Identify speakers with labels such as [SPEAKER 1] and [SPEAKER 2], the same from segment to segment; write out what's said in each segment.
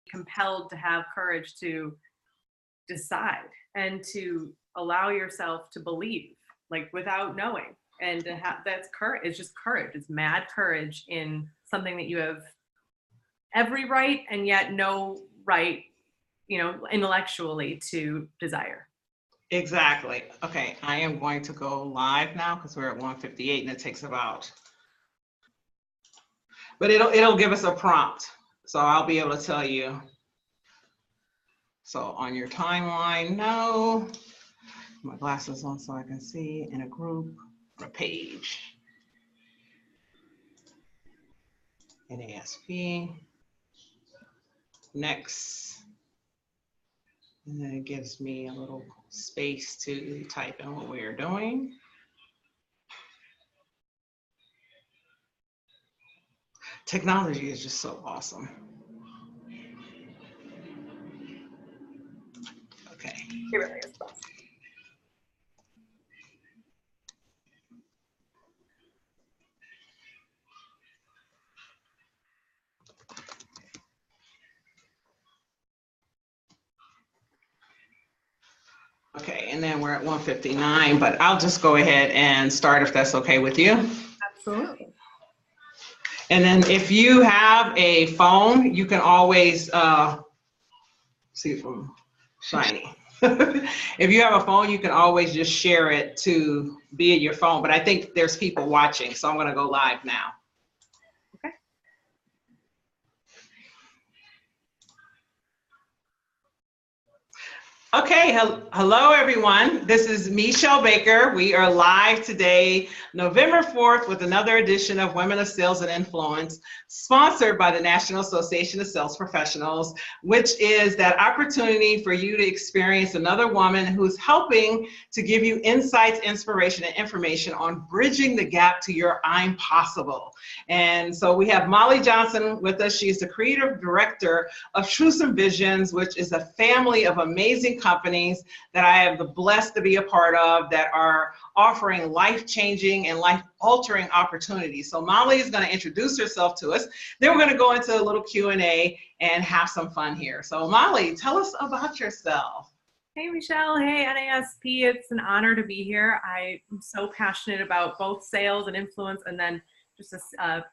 [SPEAKER 1] compelled to have courage to decide and to allow yourself to believe, like without knowing, and to have that's courage. It's just courage. It's mad courage in something that you have every right and yet no right, intellectually to desire.
[SPEAKER 2] Exactly. Okay, I am going to go live now because we're at 1:58 and it takes about, but it'll give us a prompt. So I'll be able to tell you. So on your timeline, no. My glasses on so I can see in a group or a page. NASP. Next. And then it gives me a little space to type in what we're doing. Technology is just so awesome. Okay.
[SPEAKER 1] It really is awesome.
[SPEAKER 2] Okay, and then we're at 1:59, but I'll just go ahead and start if that's okay with you.
[SPEAKER 1] Absolutely.
[SPEAKER 2] And then if you have a phone, you can always see if I'm shiny. If you have a phone, you can always just share it to be in your phone. But I think there's people watching, so I'm going to go live now.
[SPEAKER 1] Okay.
[SPEAKER 2] Okay, hello everyone. This is Michelle Baker. We are live today, November 4th, with another edition of Women of Sales and Influence, sponsored by the National Association of Sales Professionals, which is that opportunity for you to experience another woman who's helping to give you insights, inspiration, and information on bridging the gap to your I'm possible. And so we have Molly Johnson with us. She's the creative director of Truths and Visions, which is a family of amazing companies that I have the blessed to be a part of that are offering life-changing and life-altering opportunities. So Molly is going to introduce herself to us. Then we're going to go into a little Q&A and have some fun here. So Molly, tell us about yourself.
[SPEAKER 1] Hey, Michelle. Hey, NASP. It's an honor to be here. I am so passionate about both sales and influence, and then just as,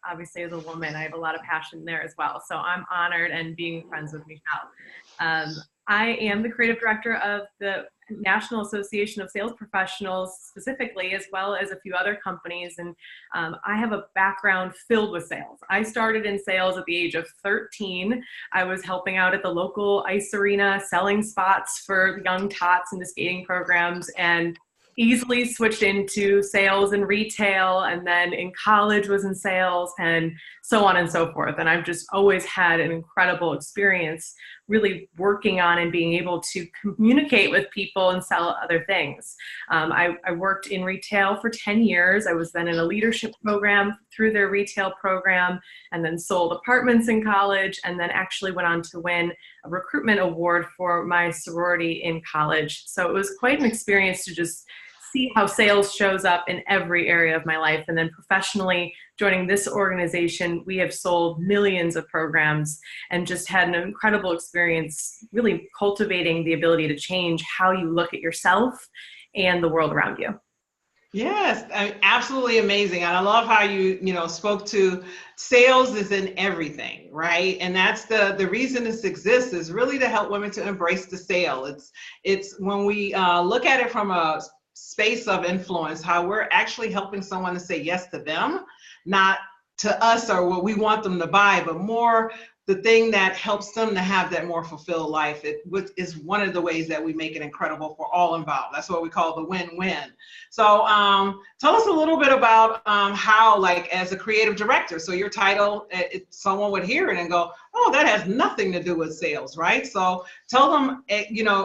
[SPEAKER 1] obviously as a woman, I have a lot of passion there as well. So I'm honored and being friends with Michelle. I am the creative director of the National Association of Sales Professionals specifically, as well as a few other companies. And I have a background filled with sales. I started in sales at the age of 13. I was helping out at the local ice arena, selling spots for young tots in the skating programs, and easily switched into sales and retail, and then in college was in sales, and so on and so forth. And I've just always had an incredible experience really working on and being able to communicate with people and sell other things. I worked in retail for 10 years. I was then in a leadership program through their retail program, and then sold apartments in college, and then actually went on to win a recruitment award for my sorority in college. So it was quite an experience to just see how sales shows up in every area of my life. And then professionally joining this organization, we have sold millions of programs and just had an incredible experience really cultivating the ability to change how you look at yourself and the world around you.
[SPEAKER 2] Yes, absolutely amazing. And I love how you spoke to sales is in everything, right? And that's the reason this exists, is really to help women to embrace the sale. It's when we look at it from a space of influence, how we're actually helping someone to say yes to them, not to us or what we want them to buy, but more the thing that helps them to have that more fulfilled life. It is one of the ways that we make it incredible for all involved. That's what we call the win-win. So tell us a little bit about how, like, as a creative director, so your title, someone would hear it and go, oh, that has nothing to do with sales, right? So tell them,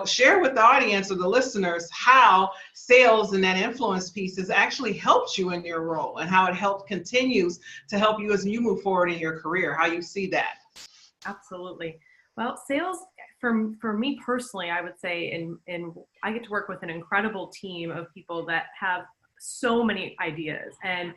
[SPEAKER 2] share with the audience or the listeners how sales and that influence piece has actually helped you in your role, and how it continues to help you as you move forward in your career, how you see that.
[SPEAKER 1] Absolutely. Well, sales for me personally, I would say, I get to work with an incredible team of people that have so many ideas, and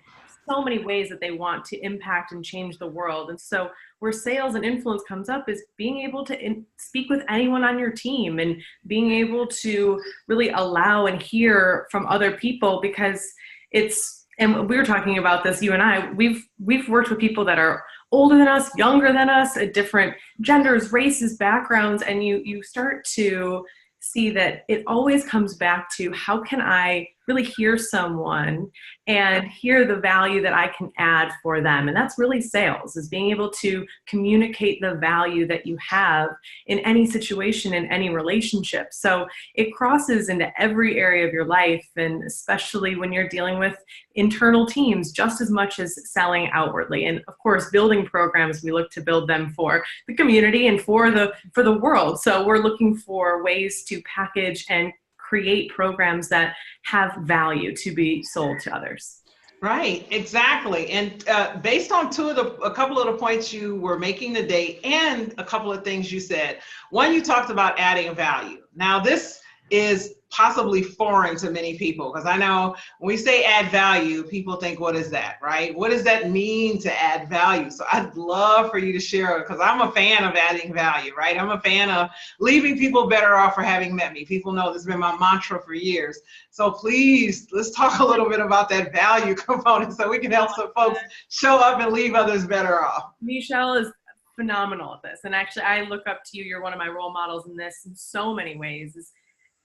[SPEAKER 1] so many ways that they want to impact and change the world. And so where sales and influence comes up is being able to speak with anyone on your team and being able to really allow and hear from other people, because it's, and we were talking about this, you and I, we've worked with people that are older than us, younger than us, at different genders, races, backgrounds, and you start to see that it always comes back to, how can I really hear someone and hear the value that I can add for them? And that's really sales, is being able to communicate the value that you have in any situation, in any relationship. So it crosses into every area of your life, and especially when you're dealing with internal teams, just as much as selling outwardly. And of course, building programs, we look to build them for the community and for the world. So we're looking for ways to package and create programs that have value to be sold to others.
[SPEAKER 2] Right, exactly. And based on a couple of the points you were making today, and a couple of things you said. One, you talked about adding value. Now, this is possibly foreign to many people, because I know when we say add value, people think, what is that, right? What does that mean to add value? So I'd love for you to share, because I'm a fan of adding value, right? I'm a fan of leaving people better off for having met me. People know this has been my mantra for years. So please, let's talk a little bit about that value component so we can help some folks show up and leave others better off.
[SPEAKER 1] Michelle is phenomenal at this. And actually, I look up to you. You're one of my role models in this in so many ways. Is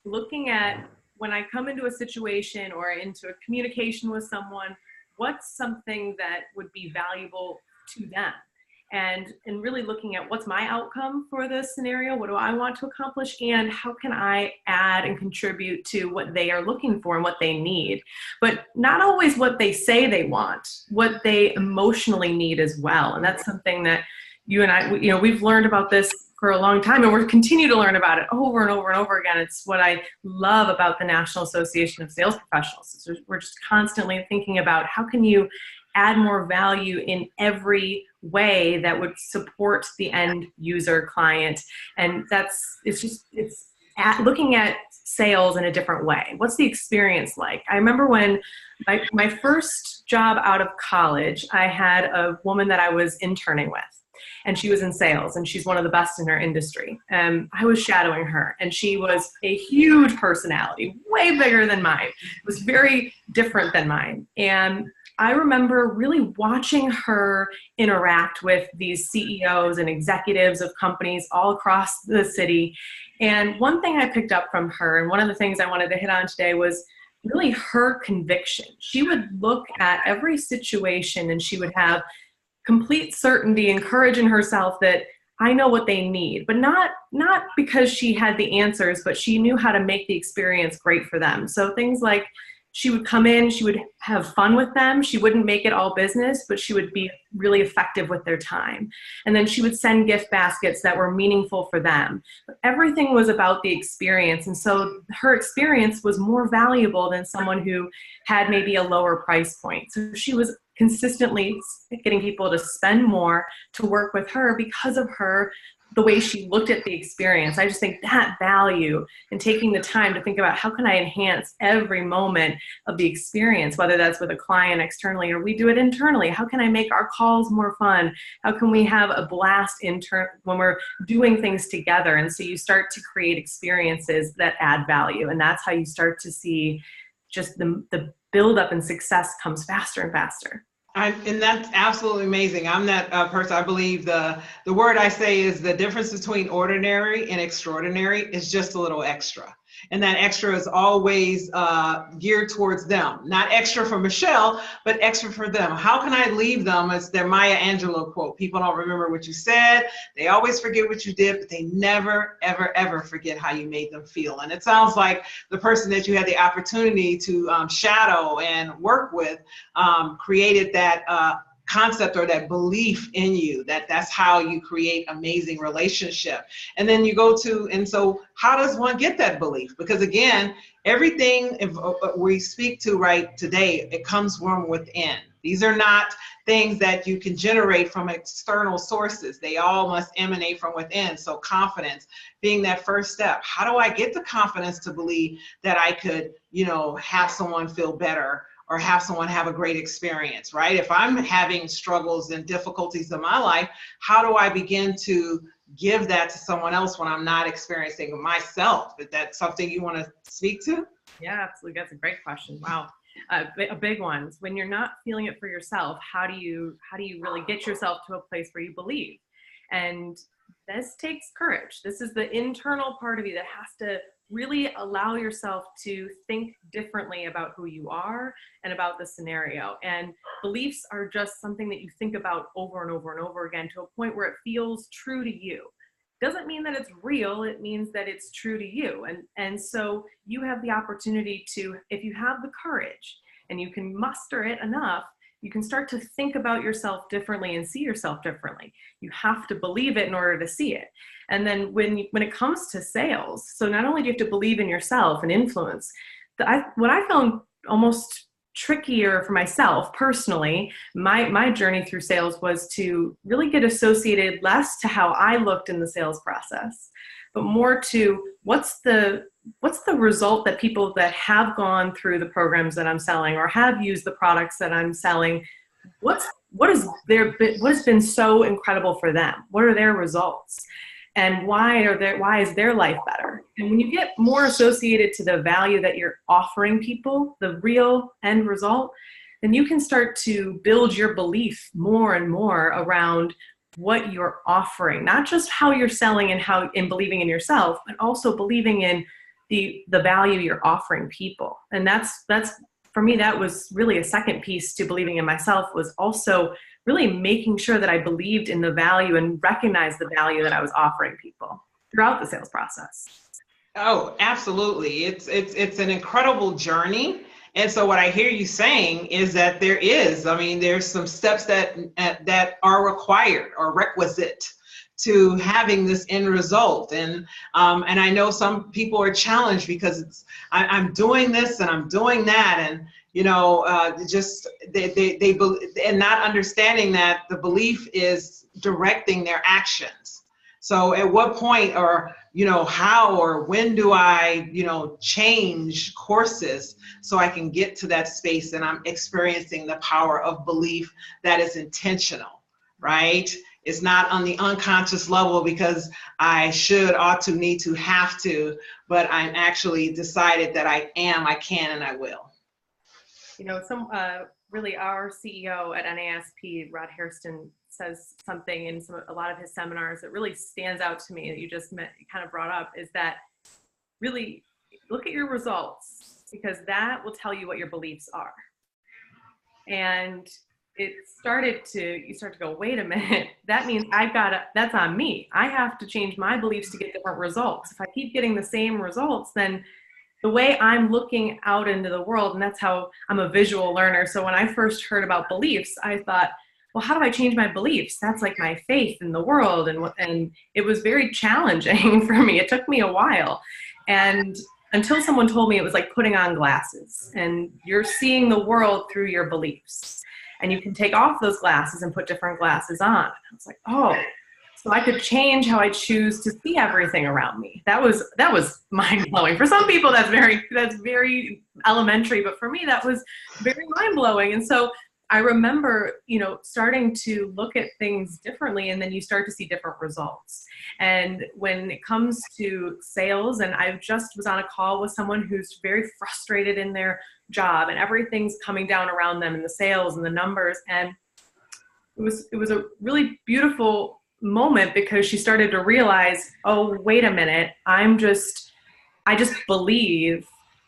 [SPEAKER 1] looking at, when I come into a situation or into a communication with someone, what's something that would be valuable to them? And really looking at, what's my outcome for this scenario? What do I want to accomplish? And how can I add and contribute to what they are looking for and what they need? But not always what they say they want, what they emotionally need as well. And that's something that you and I, we've learned about this for a long time, and we're continue to learn about it over and over and over again. It's what I love about the National Association of Sales Professionals. So we're just constantly thinking about, how can you add more value in every way that would support the end user client? And it's looking at sales in a different way. What's the experience like? I remember when my first job out of college, I had a woman that I was interning with. And she was in sales, and she's one of the best in her industry. I was shadowing her, and she was a huge personality, way bigger than mine. It was very different than mine. And I remember really watching her interact with these CEOs and executives of companies all across the city. And one thing I picked up from her, and one of the things I wanted to hit on today, was really her conviction. She would look at every situation, and she would have complete certainty and courage in herself that, I know what they need, but not because she had the answers, but she knew how to make the experience great for them. So things like, she would come in, she would have fun with them. She wouldn't make it all business, but she would be really effective with their time. And then she would send gift baskets that were meaningful for them. But everything was about the experience. And so her experience was more valuable than someone who had maybe a lower price point. So she was consistently getting people to spend more to work with her because of the way she looked at the experience. I just think that value, and taking the time to think about, how can I enhance every moment of the experience, whether that's with a client externally or we do it internally. How can I make our calls more fun? How can we have a blast when we're doing things together? And so you start to create experiences that add value. And that's how you start to see just the buildup and success comes faster and faster.
[SPEAKER 2] And that's absolutely amazing. I'm that person. I believe the word I say is, the difference between ordinary and extraordinary is just a little extra. And that extra is always geared towards them. Not extra for Michelle, but extra for them. How can I leave them? It's their Maya Angelou quote. People don't remember what you said. They always forget what you did, but they never, ever, ever forget how you made them feel. And it sounds like the person that you had the opportunity to shadow and work with created that concept or that belief in you, that's how you create amazing relationship. And then you go to, and so how does one get that belief? Because again, everything we speak to right today, it comes from within. These are not things that you can generate from external sources. They all must emanate from within. So confidence being that first step. How do I get the confidence to believe that I could, have someone feel better or have someone have a great experience, right? If I'm having struggles and difficulties in my life, how do I begin to give that to someone else when I'm not experiencing it myself? Is that something you want to speak to?
[SPEAKER 1] Yeah, absolutely. That's a great question. Wow. A big one. When you're not feeling it for yourself, how do you really get yourself to a place where you believe? And this takes courage. This is the internal part of you that has to really allow yourself to think differently about who you are and about the scenario. And beliefs are just something that you think about over and over and over again to a point where it feels true to you. Doesn't mean that it's real. It means that it's true to you. And so you have the opportunity to, if you have the courage and you can muster it enough, you can start to think about yourself differently and see yourself differently. You have to believe it in order to see it. And then when it comes to sales, so not only do you have to believe in yourself and influence, what I found almost trickier for myself personally, my journey through sales was to really get associated less to how I looked in the sales process, but more to what's the result that people that have gone through the programs that I'm selling or have used the products that I'm selling, what has been so incredible for them? What are their results? And why is their life better? And when you get more associated to the value that you're offering people, the real end result, then you can start to build your belief more and more around what you're offering, not just how you're selling and believing in yourself, but also believing in the value you're offering people. And that's for me, that was really a second piece to believing in myself, was also really making sure that I believed in the value and recognized the value that I was offering people throughout the sales process.
[SPEAKER 2] Oh, absolutely. It's an incredible journey. And so what I hear you saying is that there's some steps that are required or requisite to having this end result. And I know some people are challenged because I'm doing this and I'm doing that, and just they and not understanding that the belief is directing their actions. So at what point, or how or when do I change courses so I can get to that space and I'm experiencing the power of belief that is intentional, right? It's not on the unconscious level because I should, ought to, need to, have to, but I'm actually decided that I can, and I will.
[SPEAKER 1] Really our CEO at NASP, Rod Hairston, says something in a lot of his seminars that really stands out to me that you just kind of brought up, is that really look at your results, because that will tell you what your beliefs are. And you start to go, wait a minute, that means that's on me. I have to change my beliefs to get different results. If I keep getting the same results, then the way I'm looking out into the world, and that's how I'm a visual learner. So when I first heard about beliefs, I thought, well, how do I change my beliefs? That's like my faith in the world. And it was very challenging for me. It took me a while. And until someone told me it was like putting on glasses, and you're seeing the world through your beliefs. And you can take off those glasses and put different glasses on. And I was like, oh, so I could change how I choose to see everything around me. That was mind-blowing. For some people, that's very elementary, but for me, that was very mind-blowing. And so I remember, starting to look at things differently, and then you start to see different results. And when it comes to sales, and I just was on a call with someone who's very frustrated in their job, and everything's coming down around them in the sales and the numbers. And it was a really beautiful moment, because she started to realize, oh, wait a minute, I just believe.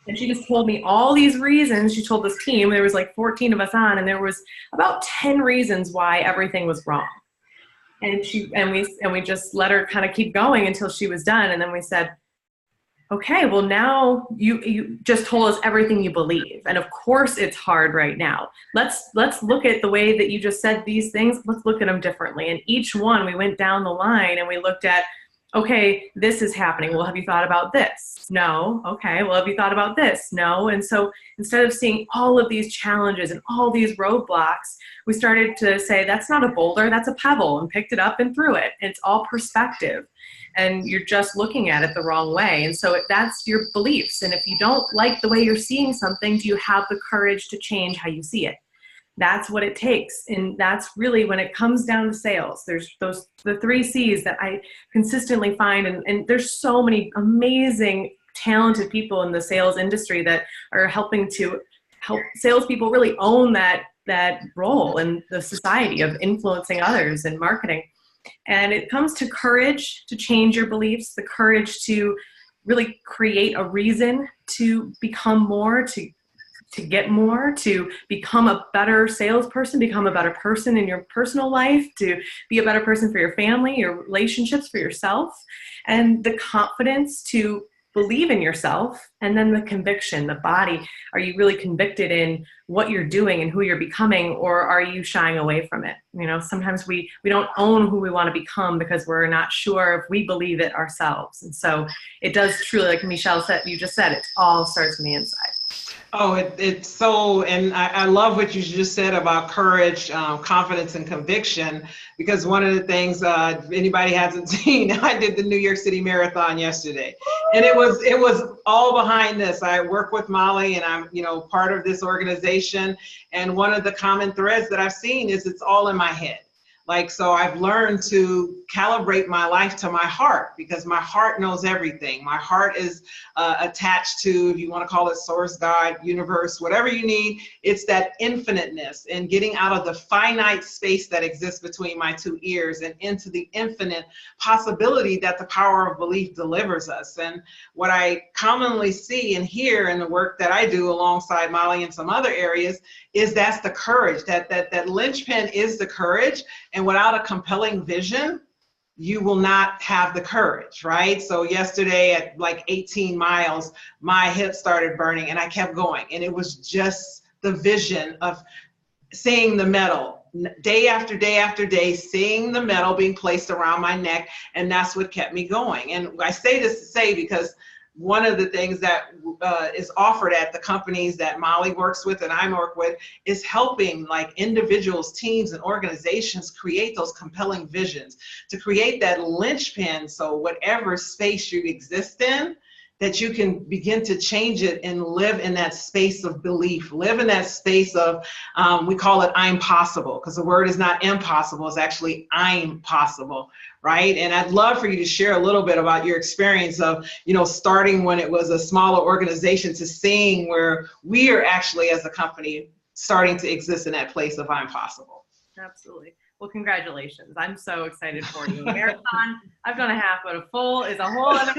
[SPEAKER 1] And she just told me all these reasons. She told this team, there was like 14 of us on, and there was about 10 reasons why everything was wrong. And we just let her kind of keep going until she was done. And then we said, okay, well, now you just told us everything you believe. And of course it's hard right now. Let's look at the way that you just said these things. Let's look at them differently. And each one, we went down the line and we looked at, okay, this is happening. Well, have you thought about this? No. Okay. Well, have you thought about this? No. And so instead of seeing all of these challenges and all these roadblocks, we started to say, that's not a boulder, that's a pebble, and picked it up and threw it. And it's all perspective. And you're just looking at it the wrong way. And so that's your beliefs. And if you don't like the way you're seeing something, do you have the courage to change how you see it? That's what it takes. And that's really when it comes down to sales. There's the 3 C's that I consistently find. And there's so many amazing, talented people in the sales industry that are helping to help salespeople really own that role in the society of influencing others in marketing. And it comes to courage to change your beliefs, the courage to really create a reason to become more, to get more, to become a better salesperson, become a better person in your personal life, to be a better person for your family, your relationships, for yourself, and the confidence to believe in yourself, and then the conviction, the body. Are you really convicted in what you're doing and who you're becoming, or are you shying away from it? You know, sometimes we don't own who we want to become because we're not sure if we believe it ourselves. And so it does truly, like Michelle said, you just said, it all starts from the inside.
[SPEAKER 2] Oh, it's so, and I love what you just said about courage, confidence, and conviction, because one of the things, if anybody hasn't seen, I did the New York City Marathon yesterday, and it was all behind this. I work with Molly, and I'm, part of this organization, and one of the common threads that I've seen is it's all in my head. So I've learned to calibrate my life to my heart, because my heart knows everything. My heart is attached to, if you want to call it source, God, universe, whatever you need. It's that infiniteness and getting out of the finite space that exists between my 2 ears and into the infinite possibility that the power of belief delivers us. And what I commonly see and hear in the work that I do alongside Molly and some other areas is that's the courage, that linchpin is the courage. And without a compelling vision, you will not have the courage, right? So yesterday at like 18 miles, my hip started burning and I kept going. And it was just the vision of seeing the metal day after day after day, seeing the metal being placed around my neck. And that's what kept me going. And I say this to say, because one of the things that is offered at the companies that Molly works with and I work with is helping individuals, teams, and organizations create those compelling visions, to create that linchpin, so whatever space you exist in, that you can begin to change it and live in that space of belief, live in that space of, we call it I'm possible, because the word is not impossible, it's actually I'm possible, right? And I'd love for you to share a little bit about your experience of, starting when it was a smaller organization to seeing where we are actually as a company starting to exist in that place of I'm possible.
[SPEAKER 1] Absolutely. Well, congratulations. I'm so excited for you. Marathon, I've done a half, but a full is a whole other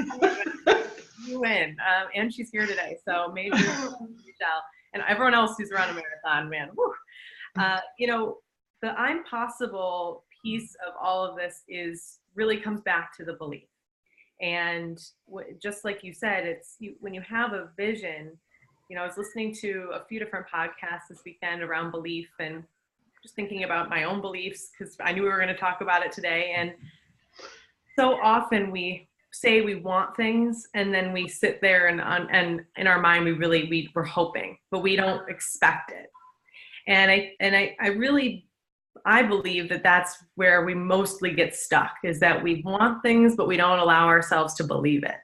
[SPEAKER 1] you win. And she's here today. So major Michelle and everyone else who's run a marathon, man. The I'm possible piece of all of this really comes back to the belief. And just like you said, when you have a vision, I was listening to a few different podcasts this weekend around belief and just thinking about my own beliefs, because I knew we were going to talk about it today. And so often we say we want things, and then we sit there and in our mind we're hoping, but we don't expect it. And I believe that that's where we mostly get stuck, is that we want things, but we don't allow ourselves to believe it.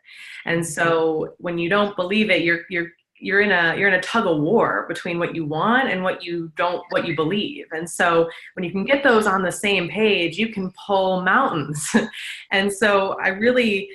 [SPEAKER 1] And so when you don't believe it, you're in a tug of war between what you want and what you believe. And so when you can get those on the same page, you can pull mountains. And so I really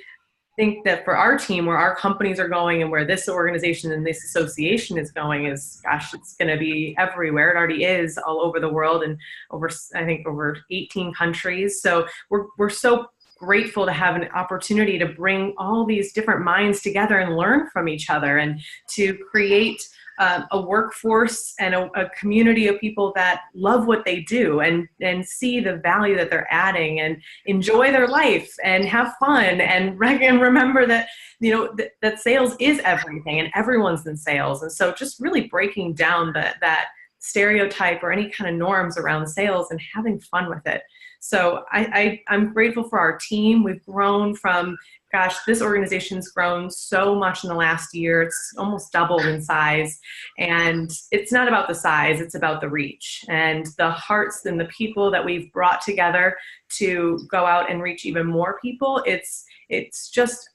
[SPEAKER 1] think that for our team, where our companies are going and where this organization and this association is going is, gosh, it's going to be everywhere. It already is all over the world and over 18 countries. So we're so grateful to have an opportunity to bring all these different minds together and learn from each other, and to create a workforce and a community of people that love what they do and see the value that they're adding and enjoy their life and have fun and remember that, that sales is everything and everyone's in sales. And so just really breaking down that stereotype or any kind of norms around sales and having fun with it. So I'm grateful for our team. We've grown from, gosh, this organization's grown so much in the last year. It's almost doubled in size. And it's not about the size, it's about the reach and the hearts and the people that we've brought together to go out and reach even more people. It's just,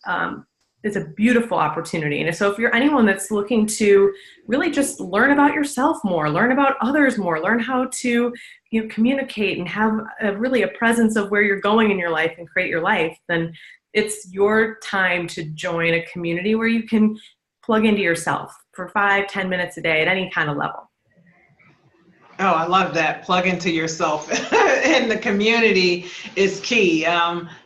[SPEAKER 1] it's a beautiful opportunity. And so if you're anyone that's looking to really just learn about yourself more, learn about others more, learn how to communicate and have really a presence of where you're going in your life and create your life, then it's your time to join a community where you can plug into yourself for 5-10 minutes a day at any kind of level.
[SPEAKER 2] Oh, I love that. Plug into yourself and the community is key.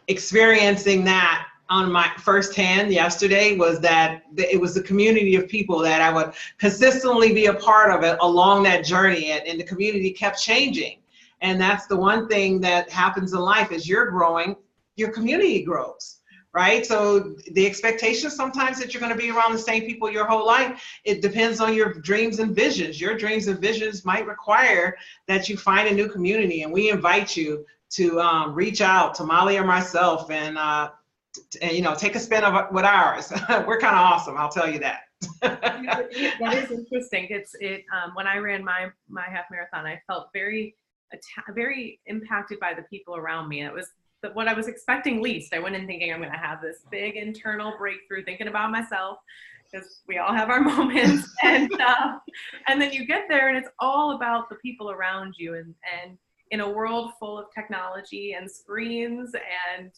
[SPEAKER 2] Experiencing that on my firsthand yesterday was that it was the community of people that I would consistently be a part of it along that journey, and the community kept changing. And that's the one thing that happens in life: as you're growing, your community grows, right? So the expectation sometimes that you're going to be around the same people your whole life, it depends on your dreams and visions. Your dreams and visions might require that you find a new community, and we invite you to reach out to Molly or myself and take a spin with ours. We're kind of awesome, I'll tell you that.
[SPEAKER 1] That is interesting. When I ran my half marathon, I felt very impacted by the people around me. And it was what I was expecting least. I went in thinking I'm going to have this big internal breakthrough, thinking about myself, because we all have our moments. And then you get there, and it's all about the people around you. And in a world full of technology and screens and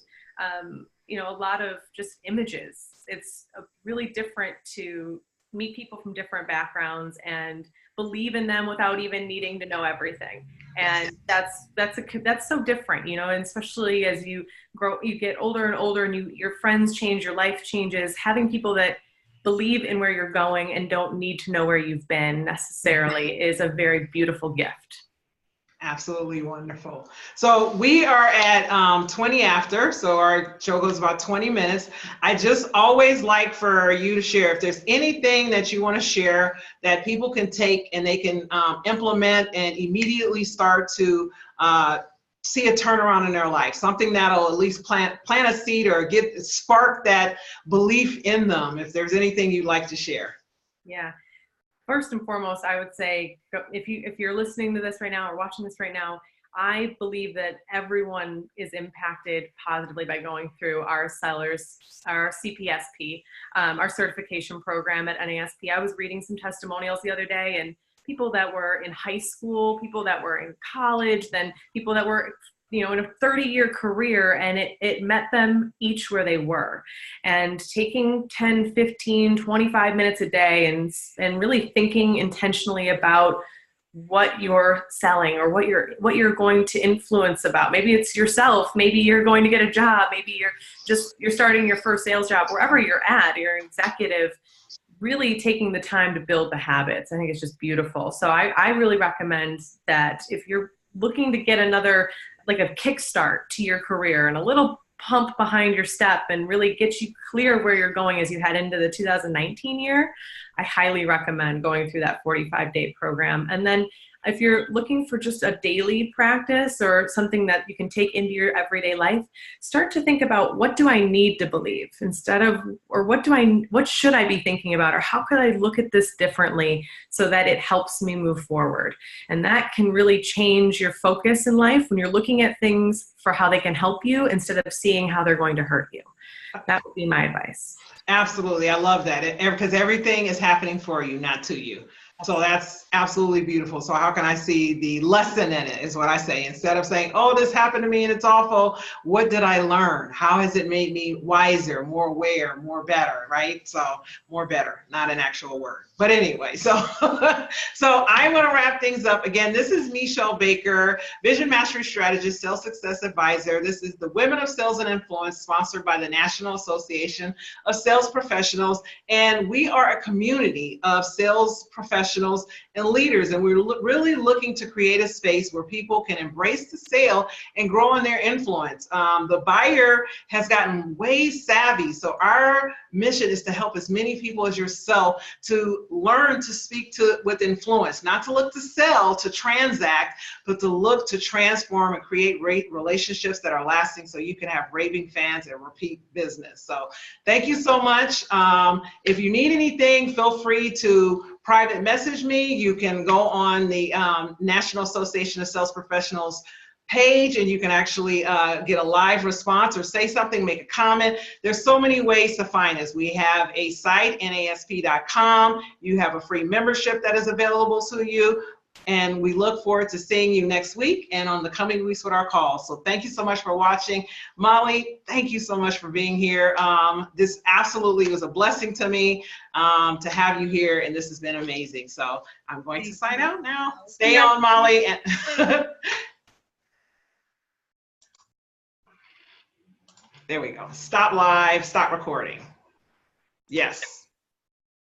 [SPEAKER 1] a lot of just images, it's really different to meet people from different backgrounds and believe in them without even needing to know everything. And that's so different, and especially as you grow, you get older and older, and your friends change, your life changes. Having people that believe in where you're going and don't need to know where you've been necessarily is a very beautiful gift.
[SPEAKER 2] Absolutely wonderful. So we are at 20 after, so our show goes about 20 minutes. I just always like for you to share if there's anything that you want to share that people can take and they can implement and immediately start to see a turnaround in their life, something that'll at least plant a seed or spark that belief in them. If there's anything you'd like to share.
[SPEAKER 1] Yeah. First and foremost, I would say if you're listening to this right now or watching this right now, I believe that everyone is impacted positively by going through our CPSP, our certification program at NASP. I was reading some testimonials the other day, and people that were in high school, people that were in college, then people that were in a 30-year career, and it met them each where they were. And taking 10, 15, 25 minutes a day and really thinking intentionally about what you're selling or what you're going to influence about. Maybe it's yourself, maybe you're going to get a job, maybe you're starting your first sales job, wherever you're at, you're an executive, really taking the time to build the habits. I think it's just beautiful. So I really recommend that if you're looking to get another, like a kickstart to your career and a little pump behind your step and really get you clear where you're going as you head into the 2019 year, I highly recommend going through that 45-day program. And then if you're looking for just a daily practice or something that you can take into your everyday life, start to think about, what do I need to believe instead of, or what should I be thinking about, or how could I look at this differently so that it helps me move forward? And that can really change your focus in life when you're looking at things for how they can help you instead of seeing how they're going to hurt you. That would be my advice.
[SPEAKER 2] Absolutely. I love that, because everything is happening for you, not to you. So that's absolutely beautiful. So how can I see the lesson in it is what I say. Instead of saying, oh, this happened to me and it's awful, what did I learn? How has it made me wiser, more aware, more better, right? So more better, not an actual word. But anyway, so I want to wrap things up. Again, this is Michelle Baker, Vision Mastery Strategist, Sales Success Advisor. This is the Women of Sales and Influence, sponsored by the National Association of Sales Professionals. And we are a community of sales professionals and leaders. And we're really looking to create a space where people can embrace the sale and grow in their influence. The buyer has gotten way savvy. So our mission is to help as many people as yourself to learn to speak with influence, not to look to sell, to transact, but to look to transform and create great relationships that are lasting so you can have raving fans and repeat business. So thank you so much. If you need anything, feel free to private message me. You can go on the National Association of Sales Professionals page and you can actually get a live response or say something, make a comment. There's so many ways to find us. We have a site, NASP.com. You have a free membership that is available to you. And we look forward to seeing you next week and on the coming weeks with our calls. So thank you so much for watching. Molly, thank you so much for being here. This absolutely was a blessing to me to have you here, and this has been amazing. So I'm going to sign out now. Stay on, Molly. And there we go. Stop live, stop recording. Yes.